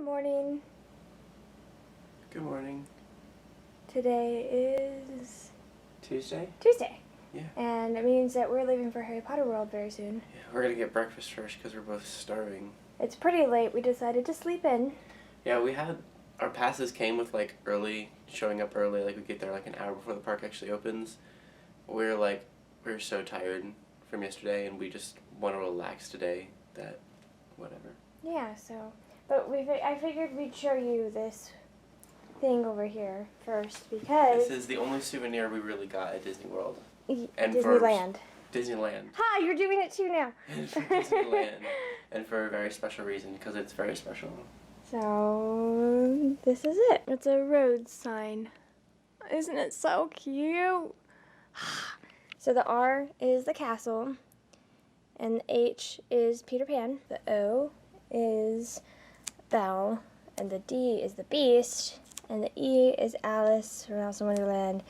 morning. Good morning. Today is Tuesday? Tuesday. Yeah. And it means that we're leaving for Harry Potter World very soon. Yeah, we're gonna get breakfast first because we're both starving. It's pretty late. We decided to sleep in. Yeah, our passes came with showing up early, we get there an hour before the park actually opens. We're so tired from yesterday and we just want to relax today that whatever. Yeah, but I figured we'd show you this thing over here first because... This is the only souvenir we really got at Disney World. And Disneyland. Disneyland. Ha! You're doing it too now. And for Disneyland. And for a very special reason, because it's very special. So, this is it. It's a Rhodes sign. Isn't it so cute? So the R is the castle, and the H is Peter Pan. The O is Belle, and the D is the Beast, and the E is Alice from Alice in Wonderland,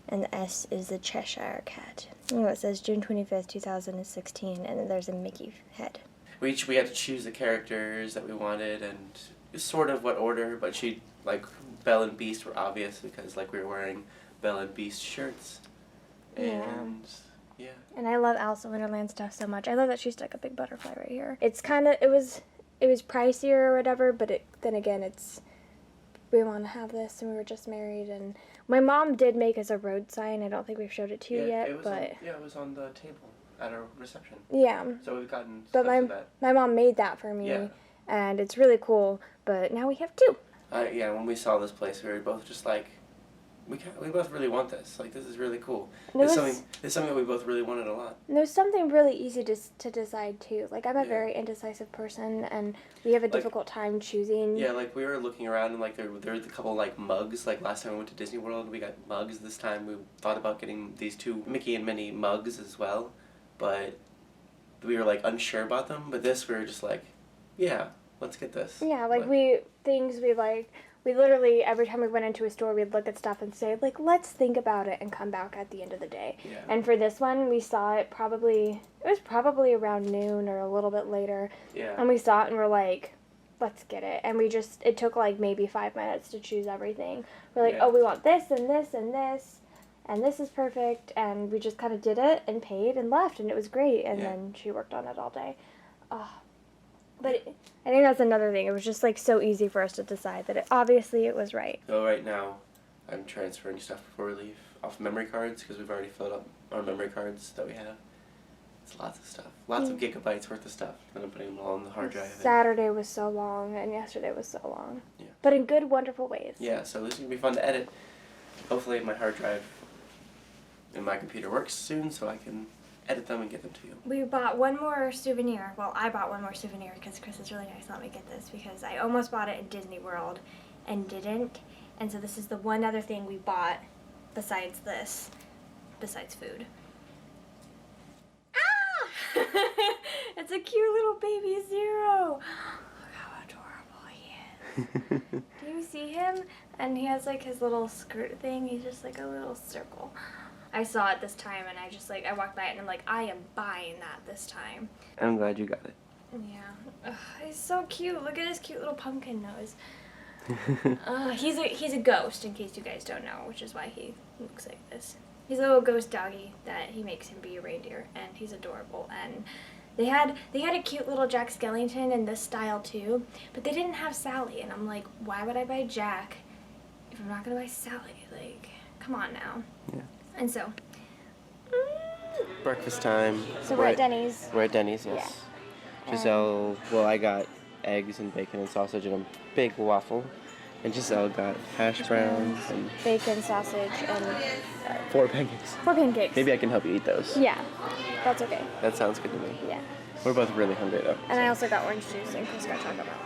and the S is the Cheshire Cat. Oh, it says June 25th, 2016, and then there's a Mickey head. We had to choose the characters that we wanted and sort of what order, but Belle and Beast were obvious because we were wearing Belle and Beast shirts. And yeah. And I love Alice in Wonderland stuff so much. I love that she stuck a big butterfly right here. It's kind of, it was pricier or whatever, but then again, we want to have this, and we were just married, and my mom did make us a road sign. I don't think we've showed it to you yet, it was on the table at our reception. Yeah. So we've gotten stuff of that. My mom made that for me, and it's really cool, but now we have two. When we saw this place, we were both just we both really want this. This is really cool. It's something that we both really wanted a lot. And there's something really easy to decide, too. I'm a very indecisive person, and we have a difficult time choosing. Yeah, we were looking around, and there were a couple, mugs. Last time we went to Disney World, we got mugs. This time we thought about getting these two Mickey and Minnie mugs as well, but we were, unsure about them. But this, we were just yeah, let's get this. Yeah, we literally, every time we went into a store, we'd look at stuff and say, let's think about it and come back at the end of the day. Yeah. And for this one, we saw it was probably around noon or a little bit later. Yeah. And we saw it and we're let's get it. And it took maybe 5 minutes to choose everything. We're oh, we want this and this and this, and this is perfect. And we just kind of did it and paid and left, and it was great. And then she worked on it all day. But I think that's another thing. It was just so easy for us to decide that obviously it was right. So right now, I'm transferring stuff before we leave off memory cards because we've already filled up our memory cards that we have. It's lots of stuff. Lots of gigabytes worth of stuff. And I'm putting them all on the hard drive. Saturday was so long, and yesterday was so long. Yeah. But in good, wonderful ways. Yeah, so this is going to be fun to edit. Hopefully my hard drive and my computer works soon so I can edit them and get them to you. We bought one more souvenir. Well, I bought one more souvenir because Chris is really nice to let me get this because I almost bought it at Disney World and didn't. And so this is the one other thing we bought besides food. Ah! It's a cute little baby Zero. Look how adorable he is. Do you see him? And he has his little skirt thing. He's just a little circle. I saw it this time, and I walked by it, and I'm I am buying that this time. I'm glad you got it. Yeah. Ugh, he's so cute. Look at his cute little pumpkin nose. He's a ghost, in case you guys don't know, which is why he looks like this. He's a little ghost doggy that he makes him be a reindeer, and he's adorable. And they had a cute little Jack Skellington in this style, too, but they didn't have Sally, and I'm why would I buy Jack if I'm not going to buy Sally? Come on now. Yeah. And so, breakfast time. So we're at Denny's. We're at Denny's, yes. Yeah. Giselle, I got eggs and bacon and sausage and a big waffle. And Giselle got hash browns and bacon, sausage, and 4 pancakes. 4 pancakes. Maybe I can help you eat those. Yeah, that's okay. That sounds good to me. Yeah. We're both really hungry though. And I also got orange juice and Chris got Taco Bell.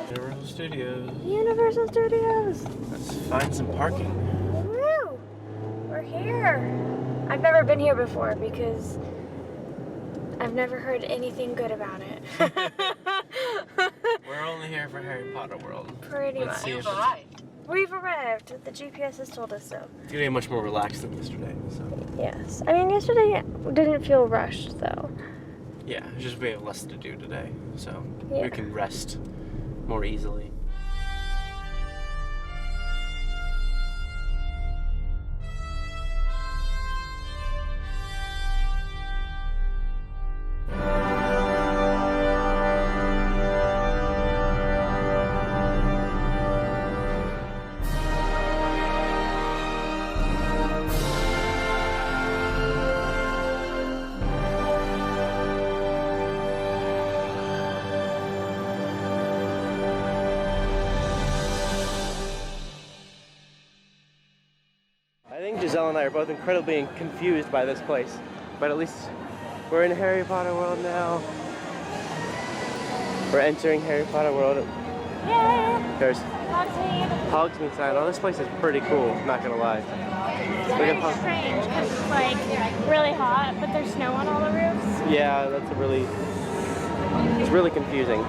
Universal Studios. Universal Studios. Let's find some parking. Woo! We're here. I've never been here before because I've never heard anything good about it. We're only here for Harry Potter World. Pretty much. We've arrived. We've arrived. The GPS has told us so. It's gonna be much more relaxed than yesterday. So. Yes. I mean, yesterday didn't feel rushed though. Yeah, just we have less to do today, so we can rest more easily. Belle and I are both incredibly confused by this place, but at least we're in Harry Potter World now. We're entering Harry Potter World. Yay! There's Hogsmeade. Hogsmeade sign. Oh, this place is pretty cool, not gonna lie. It's very strange because it's like really hot, but there's snow on all the roofs. Yeah, it's really confusing.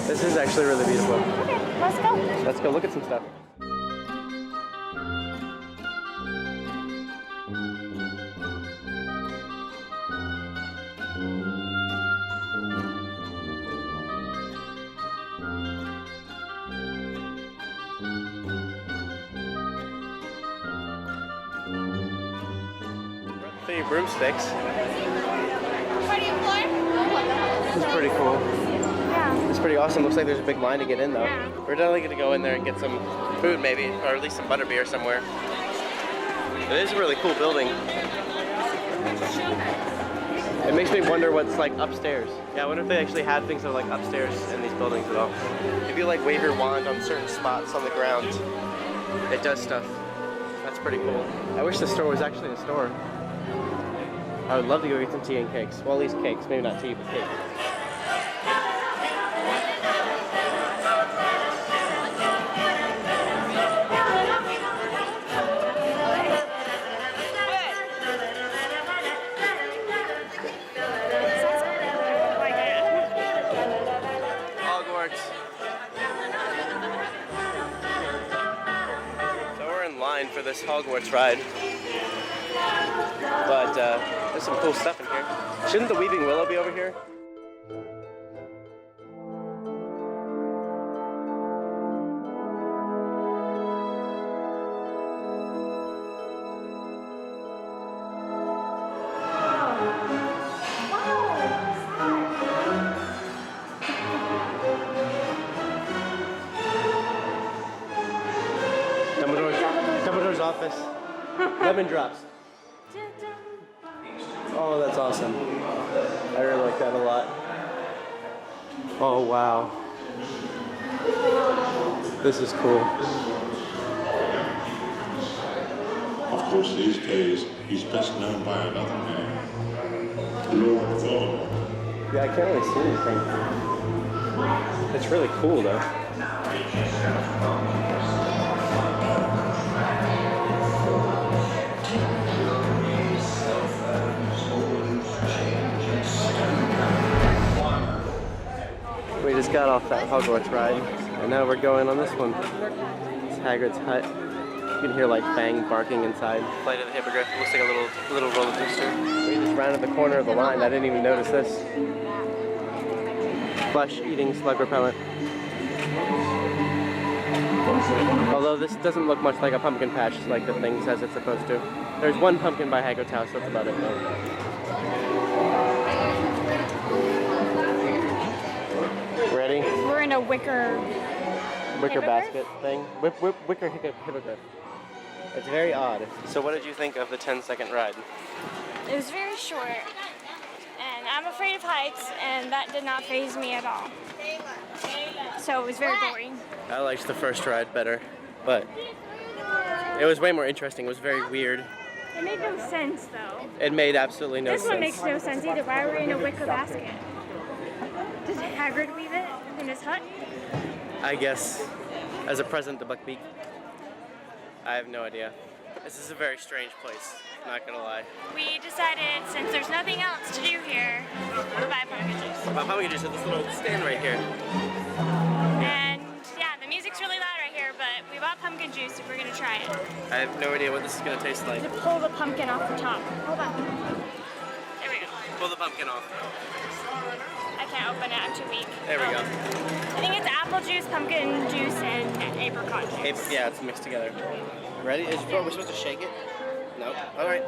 This is actually really beautiful. Okay, let's go. Let's go look at some stuff. The broomsticks. This is pretty cool. Yeah. It's pretty awesome. Looks like there's a big line to get in though. Yeah. We're definitely gonna go in there and get some food maybe, or at least some butterbeer somewhere. It is a really cool building. It makes me wonder what's like upstairs. Yeah, I wonder if they actually had things that are like upstairs in these buildings at all. If you like wave your wand on certain spots on the ground, it does stuff. That's pretty cool. I wish the store was actually a store. I would love to go eat some tea and cakes. Well, at least cakes. Maybe not tea, but cakes. Hogwarts. So we're in line for this Hogwarts ride. But there's some cool stuff in here. Shouldn't the Weeping Willow be over here? Dumbledore's office. Lemon drops. Oh, that's awesome. I really like that a lot. Oh, wow. This is cool. Of course, these days, he's best known by another name, Lord Voldemort. Yeah, I can't really see anything. It's really cool, though. We just got off that Hogwarts ride, and now we're going on this one. It's Hagrid's hut. You can hear like Fang barking inside. Flight of the Hippogriff. It looks like a little roller coaster. We just rounded the corner of the line. I didn't even notice this. Flesh eating slug repellent. Although this doesn't look much like a pumpkin patch like the thing says it's supposed to. There's one pumpkin by Hagrid's house, that's about it though. Ready? We're in a wicker basket thing. Wicker Hippogriff. It's very odd. So what did you think of the 10-second ride? It was very short, and I'm afraid of heights, and that did not faze me at all. So it was very boring. I liked the first ride better, but it was way more interesting. It was very weird. It made no sense, though. It made absolutely no sense. This one makes no sense either. Why are we in a wicker basket? Did Hagrid weave it in his hut? I guess as a present to Buckbeak. I have no idea. This is a very strange place, not gonna lie. We decided, since there's nothing else to do here, to buy pumpkin juice. Buy pumpkin juice at this little stand right here. And yeah, the music's really loud right here, but we bought pumpkin juice and we're gonna try it. I have no idea what this is gonna taste like. To pull the pumpkin off the top. Hold on. There we go. Pull the pumpkin off. I can't open it, I'm too weak. There we go. I think it's apple juice, pumpkin juice, and apricot juice. Yeah, it's mixed together. Ready? Are we supposed to shake it? No. All right.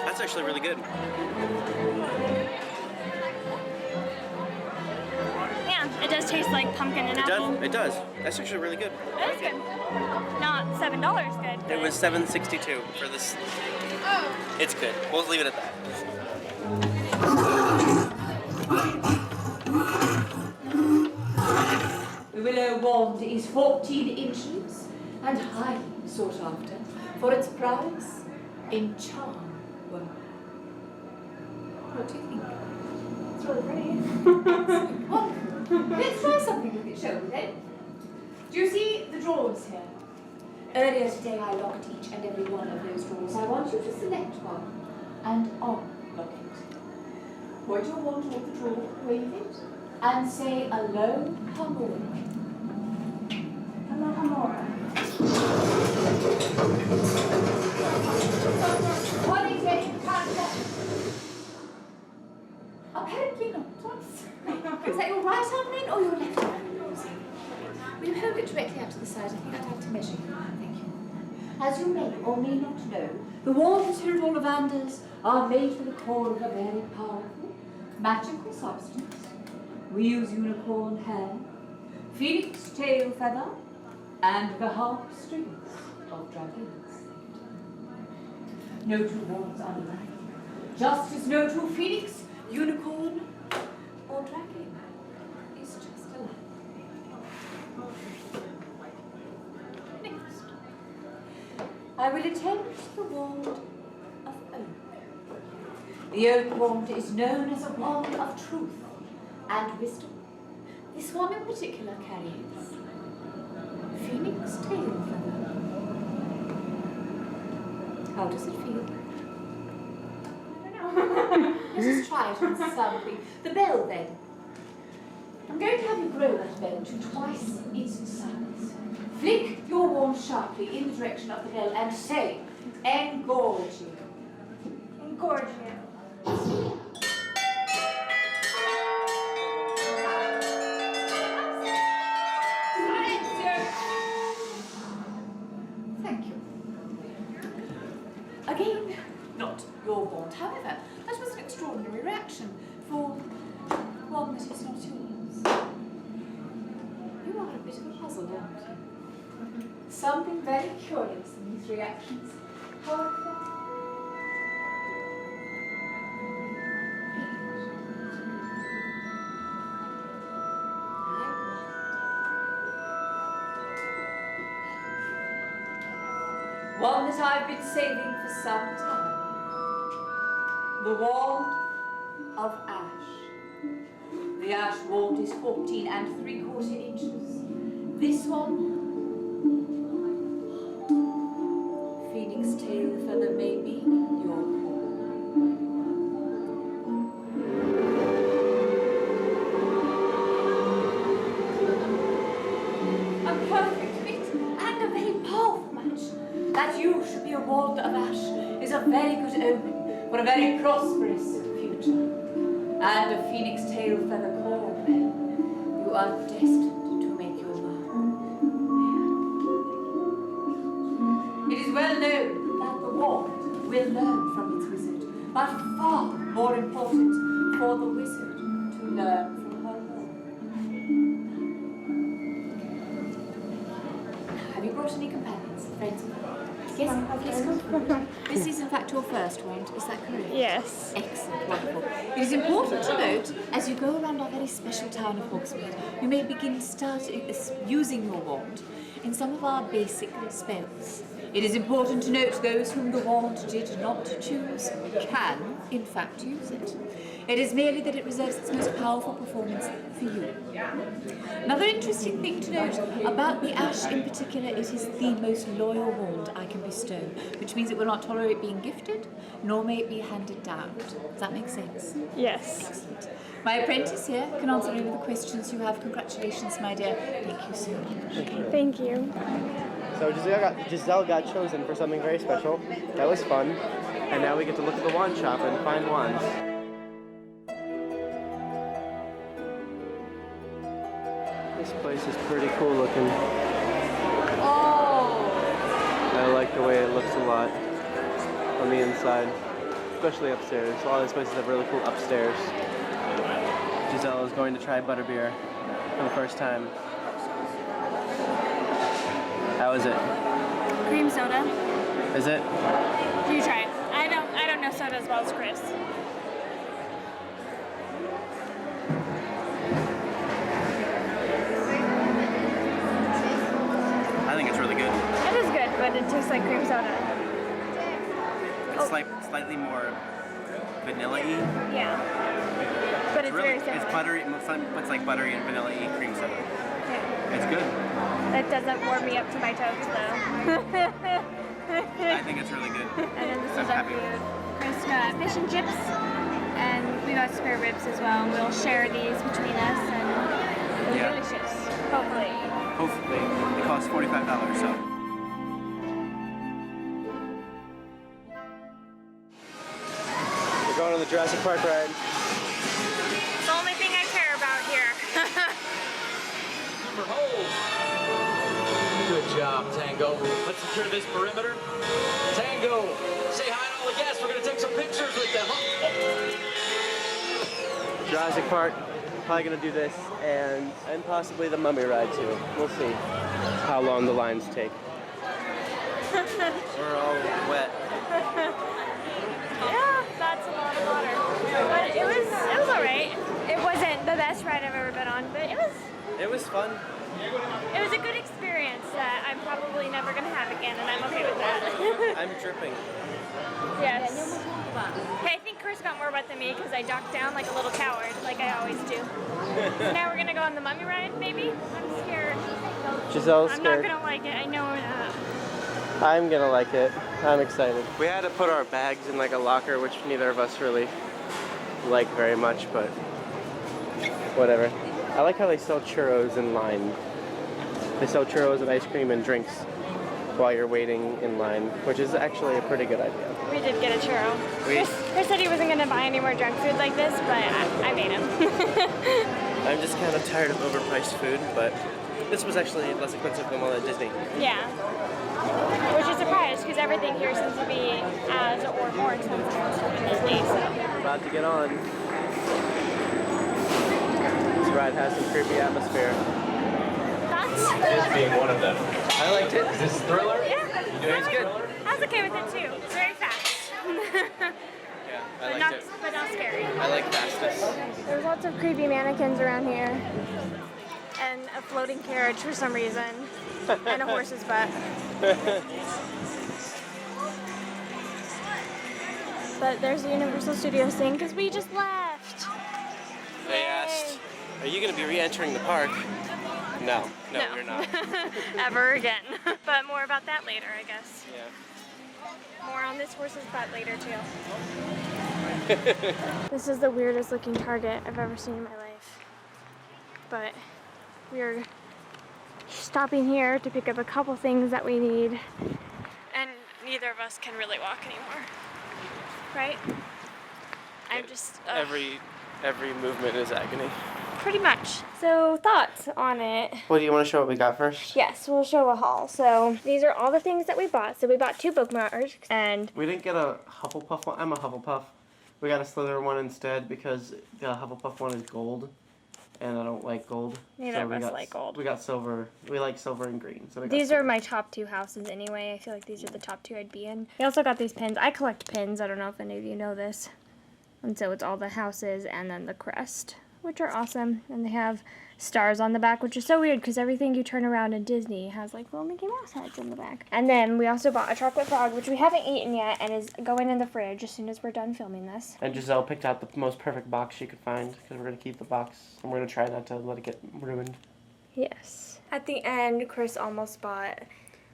That's actually really good. Yeah, it does taste like pumpkin and apple. It does. That's actually really good. That is good. Not $7 good. It was $7.62 for this. Oh. It's good. We'll leave it at that. The willow wand is 14 inches and highly sought after for its prowess in charm work. What do you think? It's really pretty. Wonderful. Let's try something with it, shall we then? Do you see the drawers here? Earlier today I locked each and every one of those drawers. I want you to select one and unlock it. Point your wand toward the drawer, wave it, and say a low harmonic. Hello, Hamora. Apparently not. Is that your right arm then or your left arm you're using? Will you hold it directly out to the side? I think I'd have to measure you. Thank you. As you may or may not know, the wands here at Ollivanders are made for the core of a very powerful, magical substance. We use unicorn hair, phoenix tail feather, and the harp strings of dragons. No two wands are alike, just as no two phoenix, unicorn, or dragon is just alike. Next, I will attempt the wand of oak. The oak wand is known as a wand of truth and wisdom. This one in particular carries phoenix tail feather. How does it feel? Let us try it on something. The bell then. I'm going to have you grow that bell to twice its size. Flick your wand sharply in the direction of the bell and say, engorge you. Engorge you. Thank you. Again, not your wand. However, that was an extraordinary reaction for one that is not yours. You are a bit of a puzzle, aren't you? Something very curious in these reactions. However, one that I've been saving for some time. The wand of ash. The ash wand is 14 3/4 inches. This one, phoenix tail feather may be your call. A perfect fit and a very powerful match. That you should be a wand of ash is a very good omen for a very prosperous future. And a phoenix tail feather core, then, you are destined to make your mark. It is well known that the wand will learn from its wizard, but far more important for the wizard to learn from her wand. Have you brought any companions, friends? Yes, please come forward. This is in fact your first wand, is that correct? Yes. Excellent, wonderful. It is important to note, as you go around our very special town of Hogsmeade, you may begin using your wand in some of our basic spells. It is important to note those whom the wand did not choose can, in fact, use it. It is merely that it reserves its most powerful performance for you. Another interesting thing to note about the ash in particular, it is the most loyal wand I can bestow, which means it will not tolerate being gifted, nor may it be handed down. Does that make sense? Yes. Excellent. My apprentice here can answer any of the questions you have. Congratulations, my dear. Thank you so much. Thank you. So Giselle got chosen for something very special. That was fun. And now we get to look at the wand shop and find wands. This place is pretty cool looking. Oh! I like the way it looks a lot on the inside, especially upstairs. A lot of these places have really cool upstairs. Giselle is going to try butterbeer for the first time. How is it? Cream soda. Is it? You try it. I don't know soda as well as Chris. I think it's really good. tastes like cream soda. It's like slightly more vanilla-y. Yeah. But it's Really, very similar. it's buttery. It's like buttery and vanilla-y cream soda. Okay. It's good. That doesn't warm me up to my toes though. I think it's really good. And then this I'm is our happy. food. Chris got fish and chips, and we got spare ribs as well. We'll share these between us, and they're Yeah. delicious. Hopefully. Hopefully, it costs $45, so. We're going on the Jurassic Park ride. It's the only thing I care about here. For hold. Good job, Tango. Let's secure this perimeter. Tango, say hi to all the guests. We're going to take some pictures with them. Jurassic Park, probably gonna do this, and possibly the Mummy ride too. We'll see how long the lines take. We're all wet. Yeah, that's a lot of water. But it was alright. It wasn't the best ride I've ever been on, but It was fun. it was a good experience that I'm probably never gonna have again, and I'm okay with that. I'm dripping. Yes. Hey, I think Chris got more wet than me because I ducked down like a little coward, like I always do. So now we're gonna go on the Mummy ride, maybe? I'm scared. Giselle's I'm scared. not gonna like it, I know that. I'm gonna like it. I'm excited. We had to put our bags in like a locker, which neither of us really like very much, but whatever. I like how they sell churros in line. They sell churros and ice cream and drinks while you're waiting in line, which is actually a pretty good idea. We did get a churro. Chris said he wasn't gonna buy any more junk food like this, but I made him. I'm just kind of tired of overpriced food, but this was actually less expensive than one at Disney. Yeah. Which is surprised because everything here seems to be as or more expensive than stuff in Disney. So. About to get on. This ride has some creepy atmosphere. Thoughts? This being one of them. I liked it. Is this Thriller? Yeah. You doing good. I was okay with it too. It's very fast. Yeah, I but liked it. But not scary. I like fastness. There's lots of creepy mannequins around here. And a floating carriage for some reason. And a horse's butt. But there's the Universal Studios thing because we just left. They asked, are you going to be re-entering the park? No, you're not. Ever again. But more about that later, I guess. Yeah. More on this horse's butt later, too. This is the weirdest looking Target I've ever seen in my life. But we're stopping here to pick up a couple things that we need. And neither of us can really walk anymore. Right? I'm just... Every movement is agony. Pretty much. So, thoughts on it? Well, do you want to show what we got first? Yes, we'll show a haul. So, these are all the things that we bought. So, we bought 2 bookmarks, and We didn't get a Hufflepuff one. I'm a Hufflepuff. We got a Slytherin one instead because the Hufflepuff one is gold, and I don't like gold. Neither of we us got, like gold. We got silver. We like silver and green. So we got these silver. are my top 2 houses anyway. I feel like these are the top 2 I'd be in. We also got these pins. I collect pins. I don't know if any of you know this. And so it's all the houses and then the crest, which are awesome. And they have stars on the back, which is so weird because everything you turn around in Disney has like little Mickey Mouse heads on the back. And then we also bought a chocolate frog, which we haven't eaten yet and is going in the fridge as soon as we're done filming this. And Giselle picked out the most perfect box she could find because we're going to keep the box and we're going to try not to let it get ruined. Yes. At the end, Chris almost bought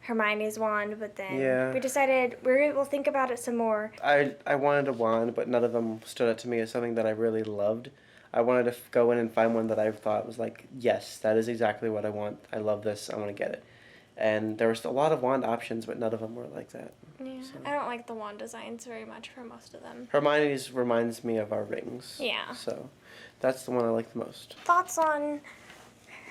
Hermione's wand, but then Yeah. we decided we'll think about it some more. I wanted a wand, but none of them stood out to me as something that I really loved. I wanted to go in and find one that I thought was like, yes, that is exactly what I want. I love this. I want to get it. And there was a lot of wand options, but none of them were like that. Yeah. So. I don't like the wand designs very much for most of them. Hermione's reminds me of our rings. Yeah. So that's the one I like the most. Thoughts on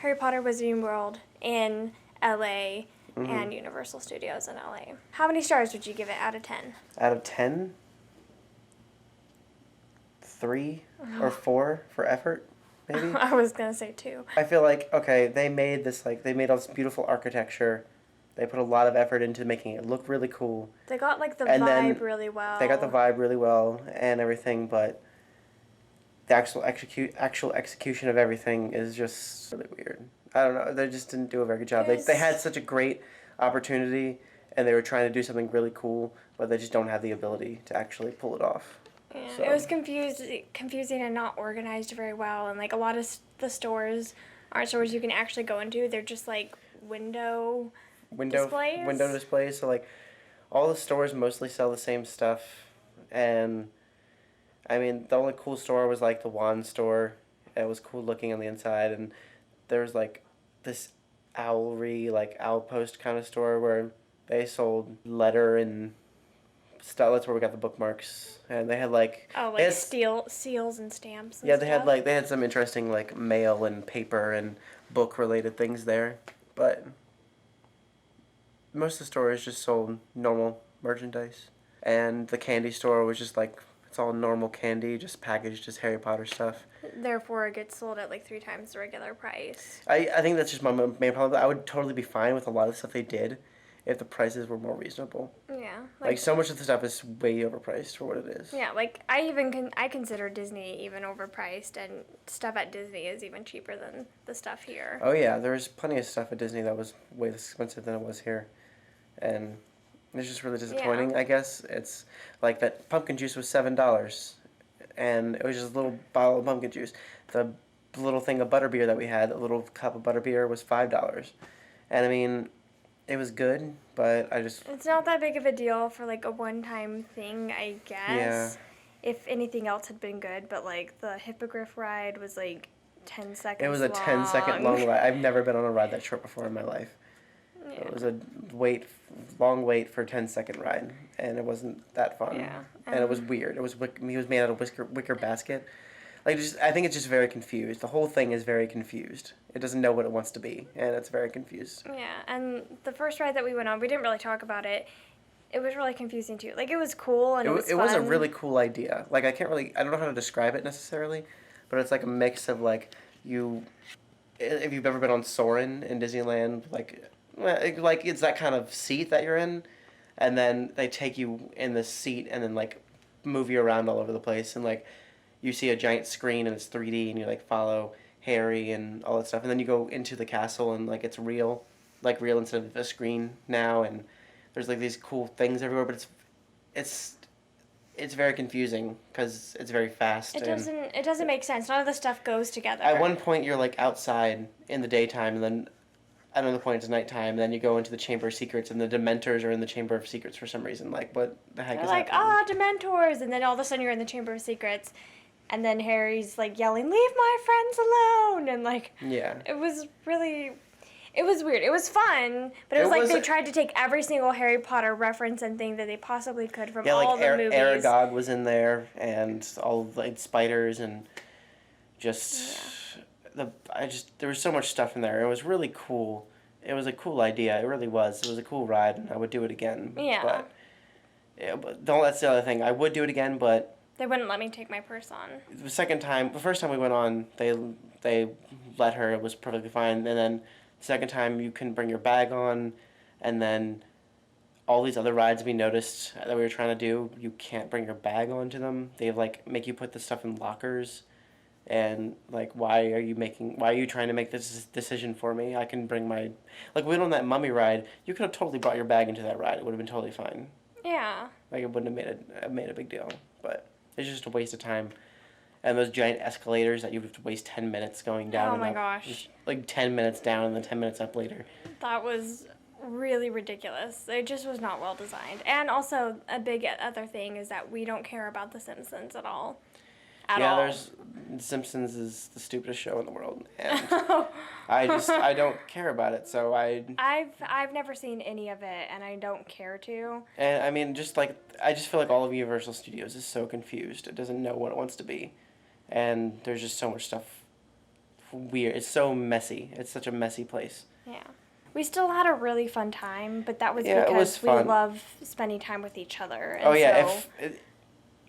Harry Potter Wizarding World in LA and Universal Studios in LA? How many stars would you give it out of 10? Out of 10, 3 or 4 for effort, maybe. I was gonna say 2. I feel like, okay, they made all this beautiful architecture. They put a lot of effort into making it look really cool. They got like the And then vibe really well. They got the vibe really well and everything, but the actual execution of everything is just really weird. I don't know. They just didn't do a very good job. They had such a great opportunity, and they were trying to do something really cool, but they just don't have the ability to actually pull it off. Yeah, So- it was confusing and not organized very well, and like a lot of the stores aren't stores you can actually go into. They're just like window displays? Window displays. So like, all the stores mostly sell the same stuff, and I mean the only cool store was like the wand store. It was cool looking on the inside, and there was like this owlry, like owl post kind of store where they sold letter and stuff. That's where we got the bookmarks, and they had like they had, seals and stamps. And yeah, stuff. they had some interesting like mail and paper and book related things there, but most of the stores just sold normal merchandise, and the candy store was just like it's all normal candy, just packaged as Harry Potter stuff. Therefore, it gets sold at like 3 times the regular price. I think that's just my main problem. I would totally be fine with a lot of the stuff they did if the prices were more reasonable. Yeah. Like so much of the stuff is way overpriced for what it is. Yeah, like I consider Disney even overpriced, and stuff at Disney is even cheaper than the stuff here. Oh yeah, there's plenty of stuff at Disney that was way less expensive than it was here, and it's just really disappointing. Yeah. I guess it's like that pumpkin juice was $7, and it was just a little bottle of pumpkin juice. The little thing of butterbeer that we had, a little cup of butterbeer, was $5, and I mean, it was good, but I just It's not that big of a deal for like a one-time thing, I guess. Yeah. If anything else had been good, but like the Hippogriff ride was like 10 seconds it was a 10-second long ride. I've never been on a ride that short before in my life. Yeah. It was a long wait for a 10-second ride, and it wasn't that fun. Yeah, And it was weird. It was he was made out of wicker basket. Like I think it's just very confused. The whole thing is very confused. It doesn't know what it wants to be, and it's very confused. Yeah, and the first ride that we went on, we didn't really talk about it. It was really confusing too. Like it was cool and it was fun. It was a really cool idea. Like I don't know how to describe it necessarily, but it's like a mix of like if you've ever been on Soarin' in Disneyland, like it's that kind of seat that you're in, and then they take you in the seat and then like move you around all over the place, and like you see a giant screen and it's 3D and you like follow Harry and all that stuff, and then you go into the castle and like it's real instead of a screen now, and there's like these cool things everywhere, but it's very confusing because it's very fast. It doesn't make sense. None of the stuff goes together. At one point you're like outside in the daytime, and then at another point it's nighttime, and then you go into the Chamber of Secrets, and the Dementors are in the Chamber of Secrets for some reason. Like, what the heck They're is like, happening? Dementors, and then all of a sudden you're in the Chamber of Secrets, and then Harry's like yelling, "Leave my friends alone!" And like, Yeah. it was weird. It was fun, but it was like they tried to take every single Harry Potter reference and thing that they possibly could from all the movies. Aragog was in there, and all like spiders, and just there was so much stuff in there. It was really cool. It was a cool idea. It really was. It was a cool ride, and I would do it again. Yeah. But that's the other thing. I would do it again, but They wouldn't let me take my purse on. the first time we went on, they let her. It was perfectly fine, and then the second time you couldn't bring your bag on, and then all these other rides we noticed that we were trying to do, you can't bring your bag onto them. They like make you put the stuff in lockers, and like why are you trying to make this decision for me? I can bring my we went on that mummy ride. You could have totally brought your bag into that ride. It would have been totally fine. Yeah. Like it wouldn't have made a big deal, but it's just a waste of time. And those giant escalators that you have to waste 10 minutes going down. Oh and my up. gosh. Just, like 10 minutes down and then 10 minutes up later. That was really ridiculous. It just was not well designed. And also, a big other thing is that we don't care about The Simpsons at all. Simpsons is the stupidest show in the world, and I don't care about it. So I've never seen any of it, and I don't care to. And I mean, I just feel like all of Universal Studios is so confused. It doesn't know what it wants to be, and there's just so much stuff weird. It's so messy. It's such a messy place. Yeah. We still had a really fun time, but that was Yeah, it was because we fun. love spending time with each other. And Oh yeah, so,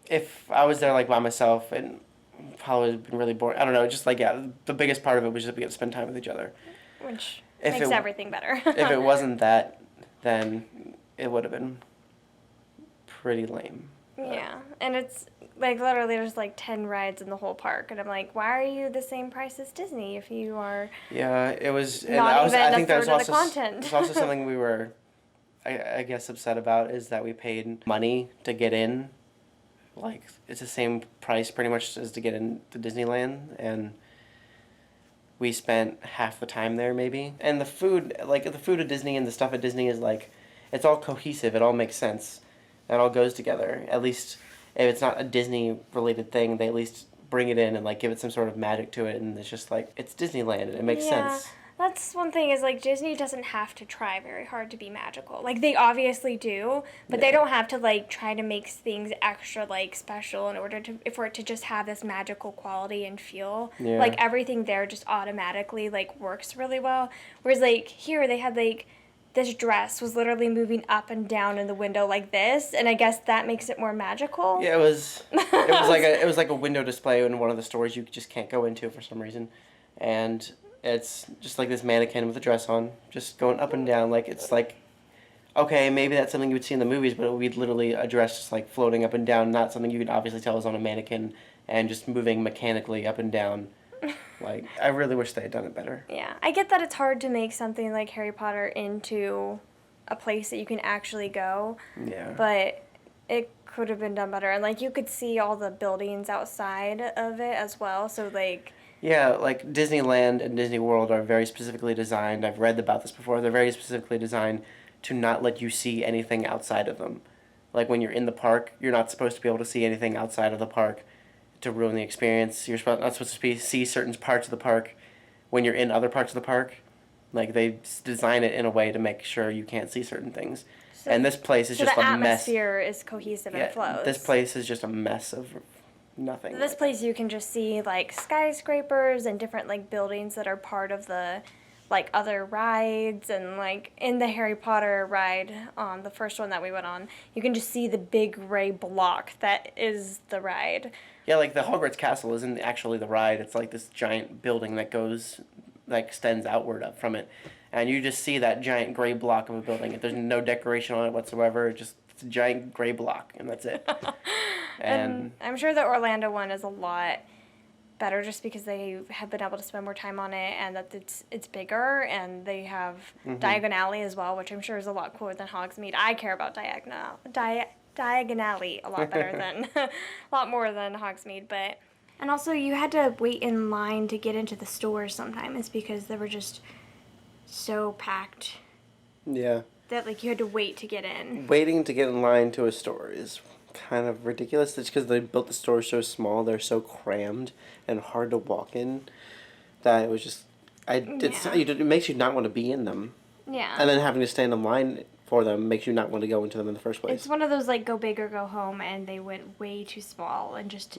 if I was there like by myself, it probably would have been really boring. I don't know, just like the biggest part of it was just we get to spend time with each other. which If makes it- everything better. If it wasn't that, then it would have been pretty lame. Yeah, and it's like literally there's like 10 rides in the whole park, and I'm like, why are you the same price as Disney if you are? Yeah, it was. And Not I even I a think that was third of the also content. it's also something we were I guess upset about is that we paid money to get in. Like, it's the same price pretty much as to get into Disneyland, and we spent half the time there maybe. And the food, like the food at Disney and the stuff at Disney is like, it's all cohesive, it all makes sense. It all goes together. At least if it's not a Disney related thing, they at least bring it in and like give it some sort of magic to it, and it's just like, it's Disneyland and it makes sense. That's one thing is, like, Disney doesn't have to try very hard to be magical. Like, they obviously do, but they don't have to, like, try to make things extra, like, special in order to, for it to just have this magical quality and feel. Yeah. Like, everything there just automatically, like, works really well. Whereas, like, here they had, like, this dress was literally moving up and down in the window like this, and I guess that makes it more magical. Yeah, it was like a window display in one of the stores you just can't go into for some reason. And it's just like this mannequin with a dress on, just going up and down. Like, it's like, okay, maybe that's something you would see in the movies, but it would be literally a dress just like floating up and down, not something you could obviously tell is on a mannequin and just moving mechanically up and down. Like, I really wish they had done it better. Yeah, I get that it's hard to make something like Harry Potter into a place that you can actually go. Yeah. But it could have been done better. And, like, you could see all the buildings outside of it as well. So, like... Yeah, like Disneyland and Disney World are very specifically designed. I've read about this before. They're very specifically designed to not let you see anything outside of them. Like, when you're in the park, you're not supposed to be able to see anything outside of the park to ruin the experience. You're not supposed to see certain parts of the park when you're in other parts of the park. Like, they design it in a way to make sure you can't see certain things. So, and this place is just a mess. So the atmosphere is cohesive and flows. This place is just a mess of nothing. This place you can just see, like, skyscrapers and different, like, buildings that are part of the, like, other rides. And, like, in the Harry Potter ride, the first one that we went on, you can just see the big gray block that is the ride. Yeah, like, the Hogwarts Castle isn't actually the ride. It's, like, this giant building that goes, like, extends outward up from it. And you just see that giant gray block of a building. There's no decoration on it whatsoever. It's a giant gray block, and that's it. And I'm sure the Orlando one is a lot better just because they have been able to spend more time on it, and that it's bigger, and they have Diagon Alley as well, which I'm sure is a lot cooler than Hogsmeade. I care about Diagon Alley a lot better than a lot more than Hogsmeade, but and also you had to wait in line to get into the stores sometimes because they were just so packed. Yeah. That, like, you had to wait to get in. Waiting to get in line to a store is kind of ridiculous. It's because they built the store so small, they're so crammed and hard to walk in, that it was just, it makes you not want to be in them. Yeah. And then having to stand in line for them makes you not want to go into them in the first place. It's one of those, like, go big or go home, and they went way too small and just...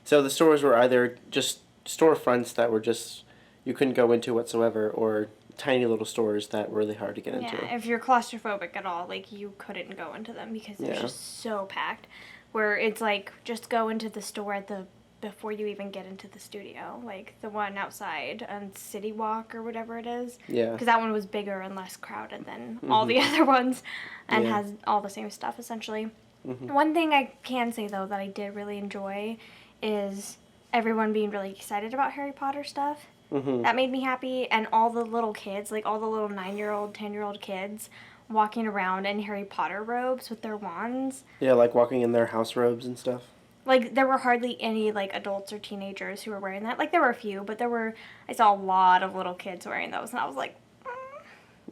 So the stores were either just storefronts that were just, you couldn't go into whatsoever, or tiny little stores that were really hard to get into. Yeah, if you're claustrophobic at all, like, you couldn't go into them because they're just so packed. Where it's like, just go into the store at before you even get into the studio. Like, the one outside on City Walk or whatever it is. Yeah. Because that one was bigger and less crowded than all the other ones and has all the same stuff, essentially. One thing I can say, though, that I did really enjoy is everyone being really excited about Harry Potter stuff. That made me happy, and all the little kids, like all the little 9-year-old, 10-year-old kids walking around in Harry Potter robes with their wands. Yeah, like walking in their house robes and stuff. Like, there were hardly any, like, adults or teenagers who were wearing that. Like, there were a few, but I saw a lot of little kids wearing those, and I was like,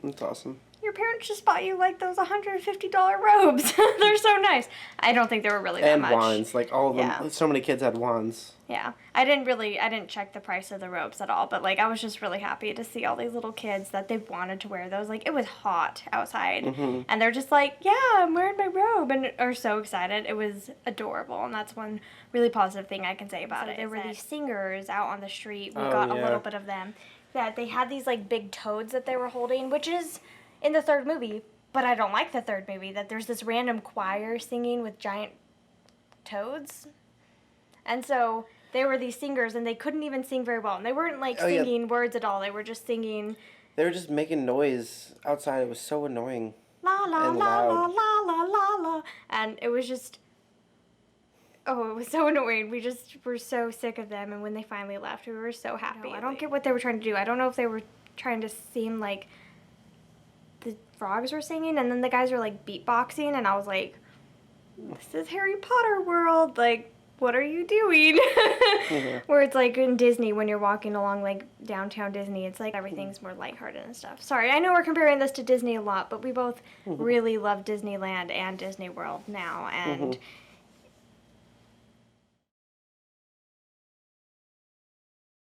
That's awesome. Your parents just bought you, like, those $150 robes. They're so nice. I don't think they were really that much. And wands. Like, all of them. So many kids had wands. Yeah. I didn't check the price of the robes at all, but, like, I was just really happy to see all these little kids that they wanted to wear those. Like, it was hot outside. And they're just like, yeah, I'm wearing my robe, and are so excited. It was adorable, and that's one really positive thing I can say about it. There were these singers out on the street. We got a little bit of them. That they had these, like, big toads that they were holding, which is in the third movie, but I don't like the third movie, that there's this random choir singing with giant toads. And so they were these singers, and they couldn't even sing very well. And they weren't, like, singing words at all. They were just singing. They were just making noise outside. It was so annoying. La, la, and la, loud. la, la, la, la. And it was just... Oh, it was so annoying. We just were so sick of them, and when they finally left, we were so happy. I don't get what they were trying to do. I don't know if they were trying to seem like the frogs were singing, and then the guys were like beatboxing, and I was like, this is Harry Potter world, like, what are you doing? Where it's like in Disney, when you're walking along like downtown Disney, it's like everything's more lighthearted and stuff. Sorry, I know we're comparing this to Disney a lot, but we both really love Disneyland and Disney World now, and